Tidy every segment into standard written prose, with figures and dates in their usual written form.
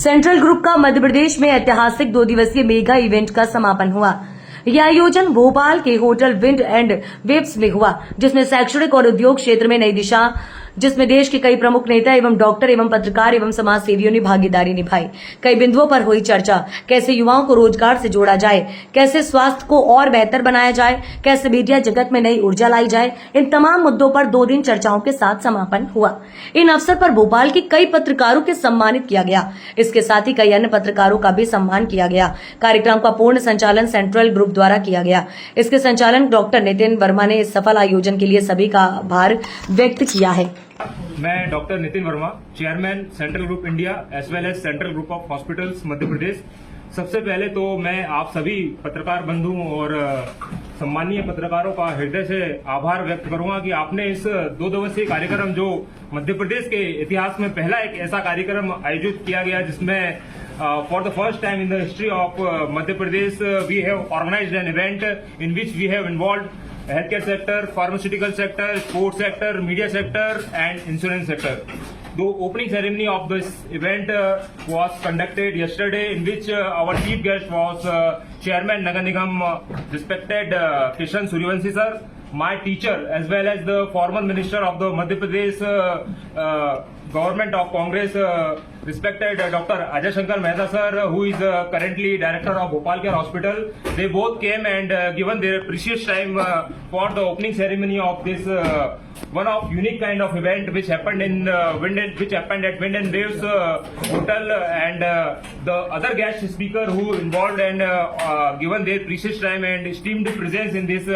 Central group का मध्य प्रदेश में ऐतिहासिक 2 दिवसीय मेगा इवेंट का समापन हुआ। यह आयोजन भोपाल के होटल विंड एंड वेव्स में हुआ, जिसमें शैक्षणिक और उद्योग क्षेत्र में नई दिशा, जिसमें देश के कई प्रमुख नेता एवं डॉक्टर एवं पत्रकार एवं समाज सेवियों ने भागीदारी निभाई। कई बिंदुओं पर हुई चर्चा, कैसे युवाओं को रोजगार से जोड़ा जाए, कैसे स्वास्थ्य को और बेहतर बनाया जाए, कैसे मीडिया जगत में नई ऊर्जा लाई जाए। इन तमाम मुद्दों पर 2 दिन चर्चाओं के साथ समापन हुआ। इन अवसर पर भोपाल के कई पत्रकारों के सम्मानित किया गया। इसके साथ ही कई अन्य पत्रकारों का भी सम्मान किया गया। कार्यक्रम का पूर्ण संचालन सेंट्रल ग्रुप द्वारा किया गया। इसके संचालक डॉक्टर नितिन वर्मा ने इस सफल आयोजन के लिए सभी का आभार व्यक्त किया है। मैं doctor Nitin Verma, chairman central group India as well as central group of hospitals Madhya Pradesh. सबसे पहले तो मैं आप सभी पत्रकार बंधुओं और सम्मानीय पत्रकारों का हृदय से आभार व्यक्त करूंगा कि आपने इस 2 दिवसीय कार्यक्रम, जो मध्य प्रदेश के इतिहास में पहला एक ऐसा कार्यक्रम आयोजित किया गया जिसमें for the first time in the history of Madhya Pradesh we have organized an event in which we have involved healthcare sector, pharmaceutical sector, sports sector, media sector and insurance sector. The opening ceremony of this event was conducted yesterday, in which our chief guest was Chairman Nagar Nigam, respected Kishan Suryavanshi sir, my teacher as well as the former minister of the Madhya Pradesh government of Congress, respected Dr. Ajay Shankar Mehta sir, who is currently director of Bhopal Care Hospital. They both came and given their precious time for the opening ceremony of this one of unique kind of event which happened in at Wind and Waves Hotel, and the other guest speaker who involved and given their precious time and esteemed presence in this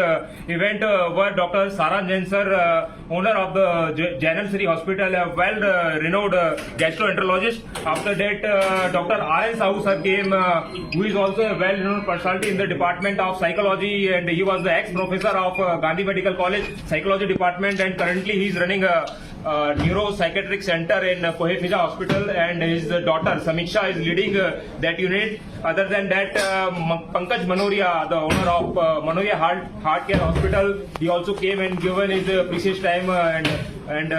event were Dr. Saran Jain sir, owner of the Janam Sri Hospital, a well-renowned gastroenterologist. After that, Dr. R.N. Sahu sir came, who is also a well-known personality in the department of psychology, and he was the ex-professor of Gandhi Medical College Psychology Department, and currently he is running a neuropsychiatric center in Kohefija Hospital, and his daughter Samiksha is leading that unit. Other than that, Pankaj Manoria, the owner of Manoria Heart Care Hospital, he also came and given his precious time and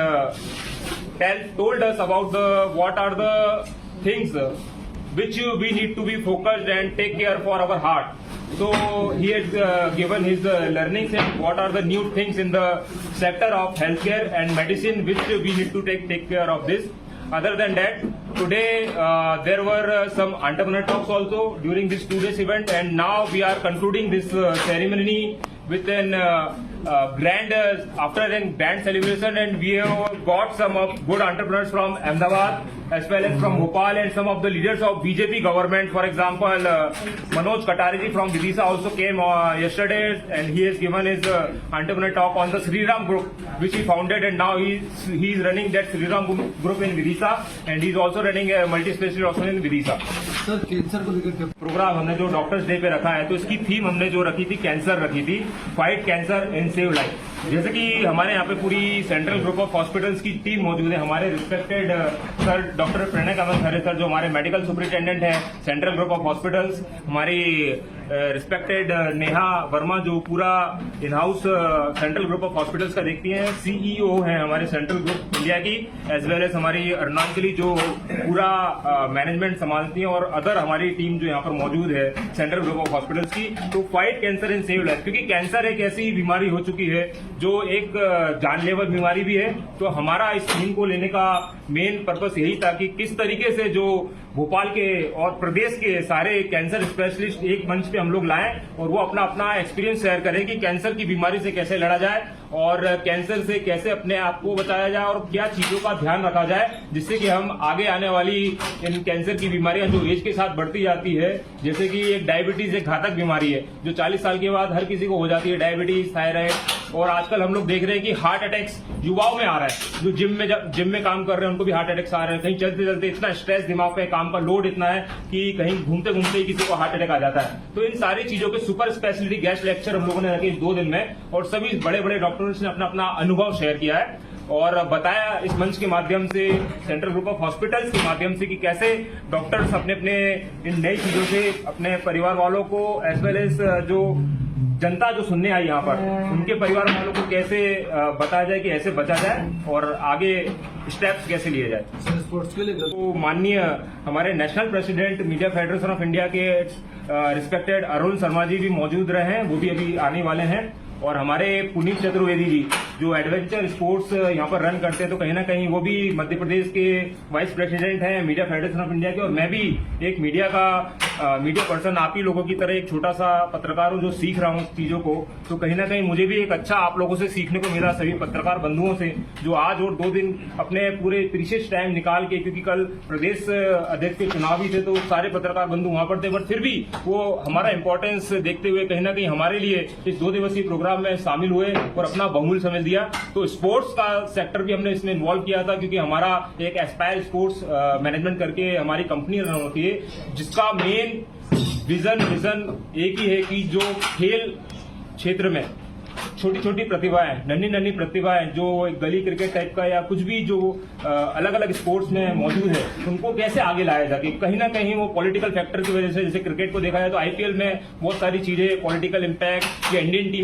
told us about what are the things which we need to be focused and take care for our heart. So he has given his learnings and what are the new things in the sector of healthcare and medicine which we need to take care of this. Other than that, today there were some entrepreneur talks also during this 2 days event, and now we are concluding this ceremony with an after a grand celebration, and we have got some of good entrepreneurs from Ahmedabad as well as from Bhopal, and some of the leaders of BJP government. For example, Manoj Katariji from Vidisha also came yesterday, and he has given his entrepreneur talk on the Sri Ram Group which he founded, and now he is running that Sri Ram Group in Vidisha, and he is also running a multi-specialty hospital in Vidisha. Sir, cancer को लेकर programme हमने जो doctors day पे रखा है, तो इसकी theme हमने जो रखी थी, कैंसर रखी थी, fight cancer and save life. जैसे कि हमारे यहाँ पे पूरी सेंट्रल ग्रुप ऑफ हॉस्पिटल्स की टीम मौजूद है। हमारे respected sir doctor Pranay Kamat Khare sir, जो हमारे मेडिकल सुपरिटेंडेंट हैं सेंट्रल ग्रुप ऑफ हॉस्पिटल्स, हमारी रिस्पेक्टेड नेहा वर्मा, जो पूरा in house central group of hospitals का देखती हैं, सीईओ हैं हमारे सेंट्रल ग्रुप इंडिया की, एज वेल एज हमारी अरुणाचली जो पूरा मैनेजमेंट संभालती हैं, और अदर हमारी टीम जो यहाँ पर मौजूद है सेंट्रल ग्रुप ऑफ हॉस्पिटल्स की। तो fight cancer and save life, क्योंकि कैंसर एक ऐसी बीमारी हो चुकी है जो एक जानलेवा बीमारी भी है। तो हमारा इस टीम को लेने का मेन पर्पस यही था कि किस तरीके से जो भोपाल के और प्रदेश के सारे कैंसर स्पेशलिस्ट एक मंच पे हम लोग लाएं और वो अपना अपना एक्सपीरियंस शेयर करें कि कैंसर की बीमारी से कैसे लड़ा जाए और कैंसर से कैसे अपने आप को बचाया जाए और क्या चीजों का ध्यान रखा जाए, जिससे कि हम आगे आने वाली इन कैंसर की बीमारियां जो एज के साथ बढ़ती जाती है, जैसे कि एक डायबिटीज एक घातक बीमारी है जो 40 साल के बाद हर किसी को हो जाती है, डायबिटीज, थायराइड, और आजकल हम लोग देख रहे हैं कि हार्ट अटैक्स युवाओं में आ रहा है। जो जिम में काम कर रहे हैं उनको भी हार्ट अटैक्स आ रहे हैं। कहीं चलते चलते इतना स्ट्रेस दिमाग पे, काम का लोड इतना है कि कहीं घूमते घूमते ही किसी को हार्ट अटैक आ जाता है। तो इन सारी चीजों के सुपर स्पेशलिटी गेस्ट लेक्चर हम लोगों ने रखे 2 दिन में, और सभी बड़े बड़े डॉक्टर्स ने अपना अपना अनुभव शेयर किया है और बताया इस मंच के माध्यम से, सेंट्रल ग्रुप ऑफ हॉस्पिटल्स के माध्यम से, कि कैसे डॉक्टर्स अपने अपने इन नई चीजों से अपने परिवार वालों को एज वेल एज जो जनता जो सुनने आई यहाँ पर उनके परिवार वालों को कैसे बताया जाए कि ऐसे बचा जाए और आगे स्टेप्स कैसे लिए जाए। सर स्पोर्ट्स के लिए तो माननीय हमारे national president media federation of India के रिस्पेक्टेड अरुण शर्मा जी भी मौजूद रहे हैं, वो भी अभी आने वाले हैं। और हमारे पुनीत चतुर्वेदी जी जो एडवेंचर स्पोर्ट्स यहाँ पर रन करते हैं, तो कहीं ना कहीं वो भी मध्य प्रदेश के वाइस प्रेसिडेंट हैं मीडिया फेडरेशन ऑफ इंडिया के। और मैं भी एक मीडिया पर्सन आप ही लोगों की तरह एक छोटा सा पत्रकार हूँ जो सीख रहा हूँ चीजों को। तो कहीं ना कहीं मुझे भी एक अच्छा आप लोगों से सीखने को मिला, सभी पत्रकार बंधुओं से जो आज और 2 दिन अपने पूरे प्रीशियस टाइम निकाल के, क्योंकि कल प्रदेश अध्यक्ष के चुनाव भी थे तो सारे पत्रकार बंधु वहां पर थे, बट फिर भी वो हमारा इंपॉर्टेंस देखते हुए कहीं ना कहीं हमारे लिए इस 2 दिवसीय प्रोग्राम में शामिल हुए और अपना बहुमूल्य समय दिया। तो स्पोर्ट्स का सेक्टर भी हमने इसमें इन्वॉल्व किया था, क्योंकि हमारा एक एस्पायर स्पोर्ट्स मैनेजमेंट करके हमारी कंपनी रन होती है, जिसका मेन विजन एक ही है कि जो खेल क्षेत्र में छोटी छोटी प्रतिभाएं, नन्ही प्रतिभाएं जो एक गली क्रिकेट टाइप का या कुछ भी जो अलग अलग स्पोर्ट्स में मौजूद है, उनको कैसे आगे लाया जाए। कहीं ना कहीं वो पॉलिटिकल फैक्टर की वजह से, जैसे क्रिकेट को देखा जाए तो आईपीएल में बहुत सारी चीजें पॉलिटिकल इम्पैक्ट या इंडियन टीम